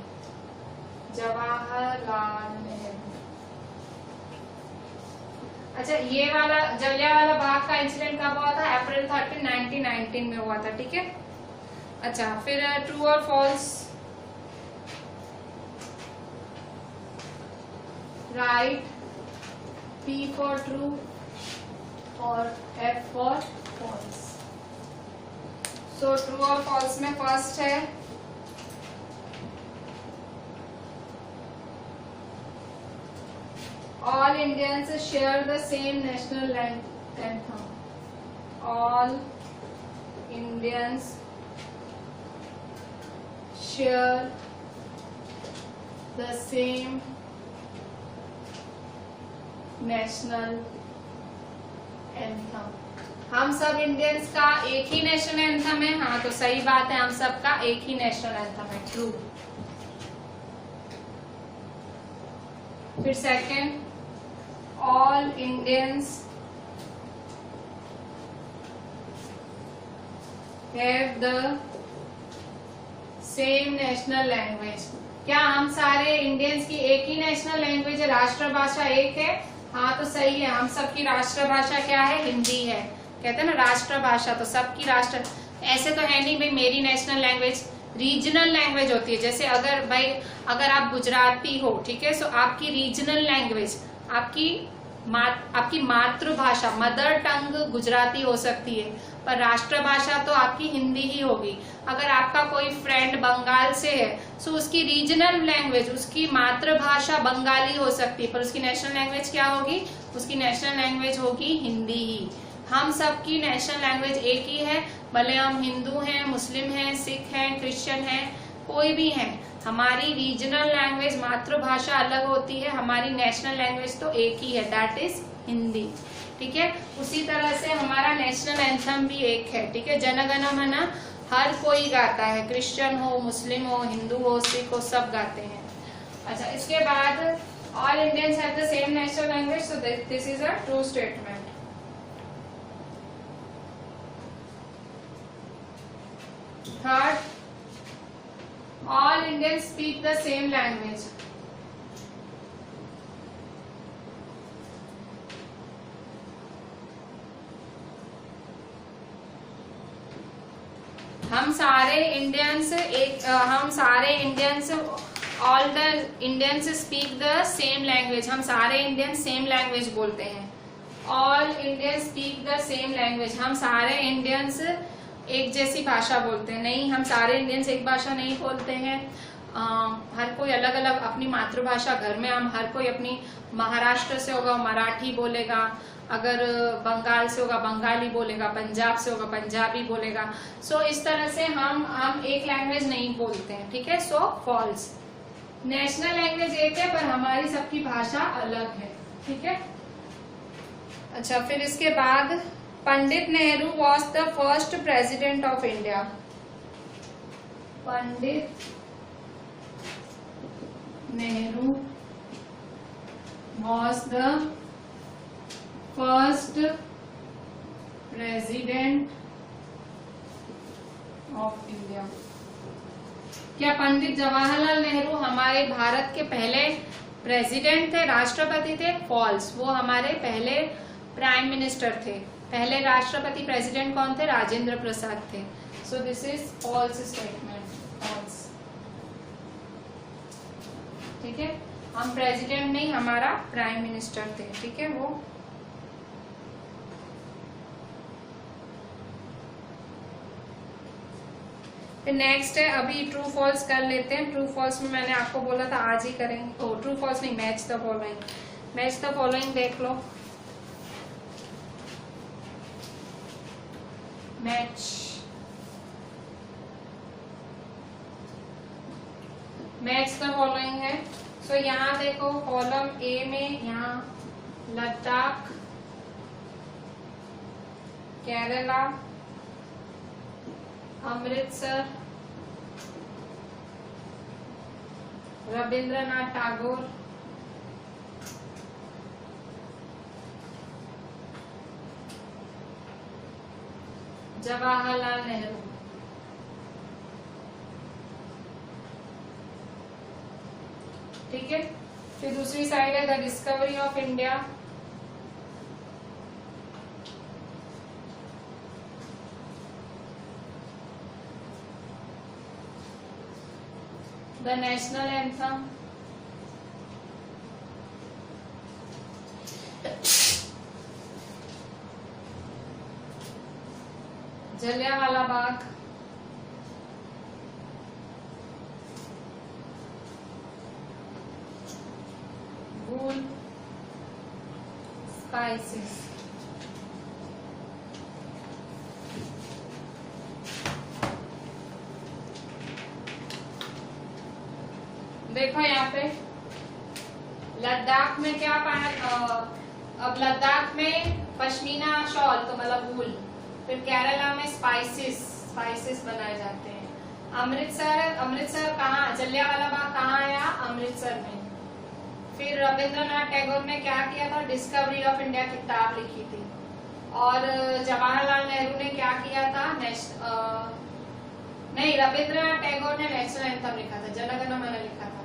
जवाहरलाल नेहरू। अच्छा, ये वाला जलियांवाला बाग का इंसिडेंट कब हुआ था? अप्रैल 13, 1919 में हुआ था। ठीक है, अच्छा फिर ट्रू और false. Right, P for true और F for false। So true और फॉल्स में फर्स्ट है all Indians share the same national anthem. All Indians share the same national anthem. हम सब इंडियंस का एक ही नेशनल एंथम है। हाँ, तो सही बात है, हम सब का एक ही नेशनल एंथम है। ट्रू। फिर second, all Indians have the same national language. क्या हम सारे इंडियंस की एक ही नेशनल लैंग्वेज है, राष्ट्रभाषा एक है? हाँ, तो सही है, हम सबकी राष्ट्रभाषा क्या है? हिंदी है। कहते हैं ना राष्ट्रभाषा, तो सबकी राष्ट्र, ऐसे तो है नहीं भाई मेरी नेशनल लैंग्वेज, रीजनल लैंग्वेज होती है। जैसे अगर आप गुजराती हो, ठीक है, सो आपकी रीजनल लैंग्वेज, आपकी मातृभाषा, मदर टंग गुजराती हो सकती है, पर राष्ट्रभाषा तो आपकी हिंदी ही होगी। अगर आपका कोई फ्रेंड बंगाल से है, सो उसकी रीजनल लैंग्वेज, उसकी मातृभाषा बंगाली हो सकती है, पर उसकी नेशनल लैंग्वेज क्या होगी? उसकी नेशनल लैंग्वेज होगी हिंदी ही। हम सबकी नेशनल लैंग्वेज एक ही है, भले हम हिंदू हैं, मुस्लिम हैं, सिख हैं, क्रिश्चियन हैं, कोई भी हैं, हमारी रीजनल लैंग्वेज, मातृभाषा अलग होती है, हमारी नेशनल लैंग्वेज तो एक ही है, दैट इज हिंदी। ठीक है, उसी तरह से हमारा नेशनल एंथम भी एक है। ठीक है, जन गण मन हर कोई गाता है, क्रिश्चियन हो, मुस्लिम हो, हिंदू हो, सिख हो, सब गाते हैं। अच्छा, इसके बाद all Indians have the same national language, so this is a true statement. Third, all Indians speak the same language. हम सारे Indians all the Indians speak the same language. हम सारे इंडियंस सेम लैंग्वेज बोलते हैं। All Indians speak the same language. हम सारे Indians एक जैसी भाषा बोलते हैं। नहीं, हम सारे इंडियंस एक भाषा नहीं बोलते हैं। हर कोई अलग अलग अपनी मातृभाषा, घर में हम हर कोई अपनी, महाराष्ट्र से होगा मराठी बोलेगा, अगर बंगाल से होगा बंगाली बोलेगा, पंजाब से होगा पंजाबी बोलेगा। सो इस तरह से हम एक लैंग्वेज नहीं बोलते हैं। ठीक है, सो फॉल्स। नेशनल लैंग्वेज एक है पर हमारी सबकी भाषा अलग है। ठीक है, अच्छा फिर इसके बाद Pandit Nehru was the first president of India. Pandit Nehru was the first president of India. क्या पंडित जवाहरलाल नेहरू हमारे भारत के पहले प्रेसिडेंट थे, राष्ट्रपति थे? फॉल्स, वो हमारे पहले प्राइम मिनिस्टर थे। पहले राष्ट्रपति प्रेसिडेंट कौन थे? राजेंद्र प्रसाद थे। So this is false statement, false. ठीक है, हम प्रेसिडेंट नहीं, हमारा प्राइम मिनिस्टर थे। ठीक है, वो नेक्स्ट है, अभी ट्रू फॉल्स कर लेते हैं। ट्रू फॉल्स में मैंने आपको बोला था आज ही करेंगे। ओ ट्रू फॉल्स नहीं, match the following. Match the following देख लो। मैच द फॉलोइंग है। सो यहाँ देखो कॉलम ए में, यहाँ लद्दाख, केरला, अमृतसर, रविंद्रनाथ टैगोर, जवाहरलाल नेहरू। ठीक है, फिर दूसरी साइड है the discovery of India, the national anthem, Jallianwala Bagh, भूल, स्पाइसेस। देखो यहाँ पे लद्दाख में क्या पाया, अब लद्दाख में पश्मीना शॉल तो मतलब वूल। फिर केरला में स्पाइसेस बनाए जाते हैं। अमृतसर कहाँ, जलियांवाला बाग कहाँ आया? अमृतसर में। फिर रविंद्रनाथ टैगोर ने क्या किया था? डिस्कवरी ऑफ इंडिया किताब लिखी थी। और जवाहरलाल नेहरू ने क्या किया था? नहीं, रविंद्रनाथ टैगोर ने नेशनल एंथम लिखा था, जन गण मन लिखा था।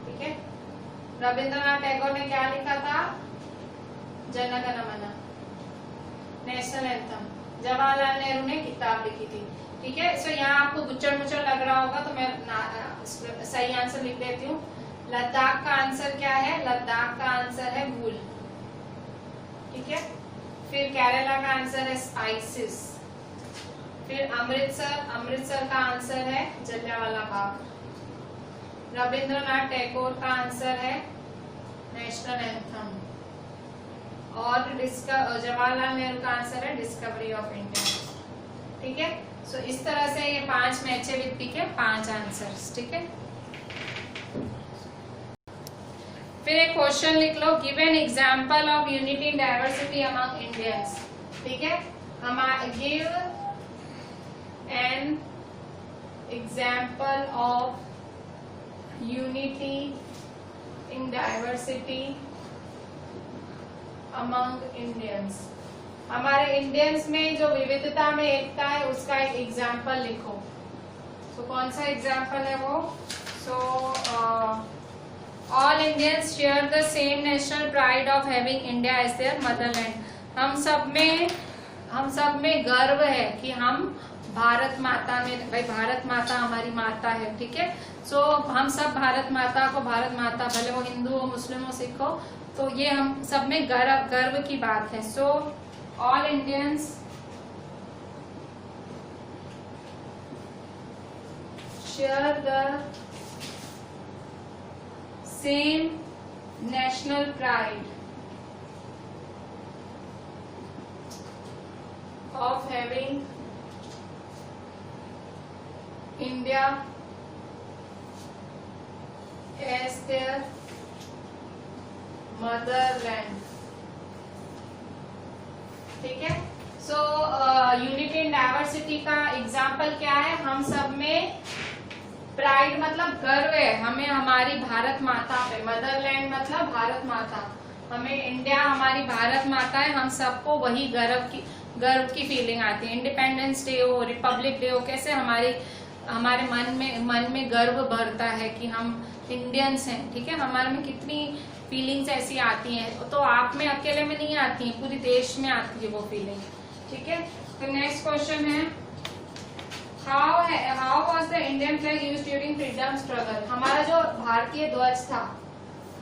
ठीक है, रविंद्रनाथ टैगोर ने क्या लिखा था? जन गण मन, नेशनल एंथम। जवाहरलाल नेहरू ने किताब लिखी थी। ठीक है, सो यहाँ आपको गुच्चड़ मुच्चड़ लग रहा होगा तो मैं सही आंसर लिख देती हूँ। लद्दाख का आंसर क्या है? लद्दाख का आंसर है वूल। ठीक है, फिर केरला का आंसर है स्पाइसेस। फिर अमृतसर का आंसर है जलियांवाला बाग। रविंद्रनाथ टैगोर का आंसर है नेशनल एंथम। और जवाहरलाल नेहरू का आंसर है डिस्कवरी ऑफ इंडिया। ठीक है, सो इस तरह से ये 5 मैचे विद पी के 5 आंसर्स। ठीक है, फिर एक क्वेश्चन लिख लो, give an example of unity in diversity among Indians. ठीक है, हम give an example of unity in diversity among Indians. हमारे इंडियंस में जो विविधता में एकता है उसका एक एग्जाम्पल लिखो। तो कौन सा एग्जाम्पल है वो? All Indians share the same national pride of having India as their motherland. हम सब में गर्व है कि हम भारत माता में, भाई भारत माता हमारी माता है। ठीक है, सो हम सब भारत माता को, भारत माता भले वो हिंदू हो, मुस्लिम हो, सिख हो, तो ये हम सब में गर्व की बात है। So all Indians share the same national pride of having India as their motherland। ठीक है, सो यूनिटी एंड डाइवर्सिटी का एग्जाम्पल क्या है? हम सब में प्राइड मतलब गर्व है हमें हमारी भारत माता पे। मदरलैंड मतलब भारत माता, हमें इंडिया हमारी भारत माता है, हम सबको वही गर्व की फीलिंग आती है। इंडिपेंडेंस डे हो, रिपब्लिक डे हो, कैसे हमारे मन में गर्व भरता है कि हम इंडियंस हैं, ठीक है। हमारे में कितनी फीलिंग्स ऐसी आती हैं, तो आप में अकेले में नहीं आती हैं, पूरी देश में आती है वो फीलिंग, ठीक है। तो नेक्स्ट क्वेश्चन है how was the Indian flag used during freedom struggle? हमारा जो भारतीय ध्वज था,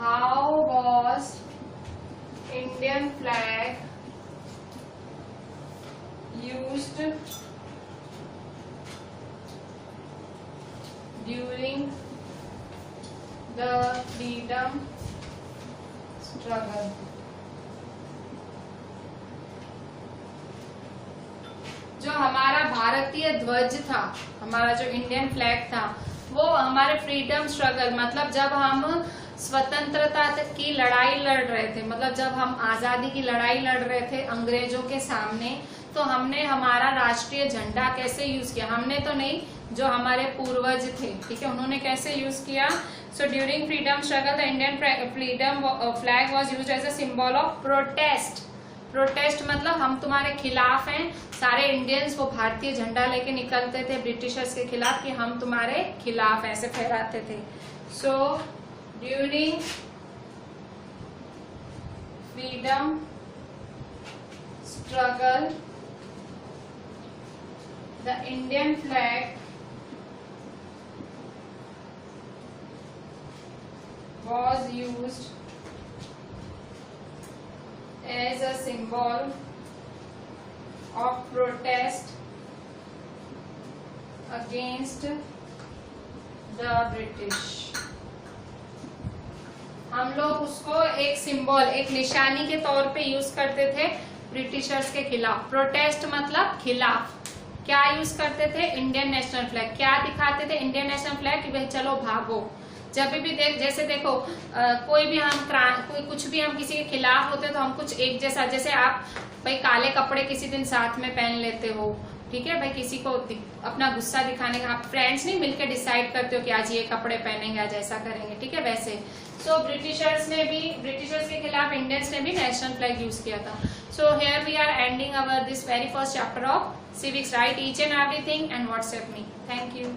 how was Indian flag used during the freedom struggle? जो हमारा भारतीय ध्वज था, हमारा जो इंडियन फ्लैग था, वो हमारे फ्रीडम स्ट्रगल मतलब जब हम स्वतंत्रता की लड़ाई लड़ रहे थे, मतलब जब हम आजादी की लड़ाई लड़ रहे थे अंग्रेजों के सामने, तो हमने हमारा राष्ट्रीय झंडा कैसे यूज किया? हमने तो नहीं, जो हमारे पूर्वज थे, ठीक है, उन्होंने कैसे यूज किया? So during freedom struggle the Indian freedom flag was used as a symbol of protest. Protest मतलब हम तुम्हारे खिलाफ हैं, सारे इंडियंस वो भारतीय झंडा लेके निकलते थे ब्रिटिशर्स के खिलाफ कि हम तुम्हारे खिलाफ, ऐसे फहराते थे। सो during freedom struggle the Indian flag was used as a symbol of protest against the British। हम लोग उसको एक सिंबल, एक निशानी के तौर पे यूज करते थे ब्रिटिशर्स के खिलाफ। प्रोटेस्ट मतलब खिलाफ। क्या यूज करते थे? Indian national flag. क्या दिखाते थे? इंडियन नेशनल फ्लैग कि भाई चलो भागो। जब भी जैसे देखो कोई भी कुछ भी हम किसी के खिलाफ होते हैं तो हम कुछ एक जैसा, जैसे आप भाई काले कपड़े किसी दिन साथ में पहन लेते हो, ठीक है भाई, किसी को अपना गुस्सा दिखाने का आप फ्रेंड्स नहीं मिलकर डिसाइड करते हो कि आज ये कपड़े पहनेंगे, आज ऐसा करेंगे, ठीक है, वैसे। सो ब्रिटिशर्स के खिलाफ इंडियंस ने भी नेशनल फ्लैग यूज किया था। So here we are ending our this very first chapter of civics, write each and everything and WhatsApp me. Thank you.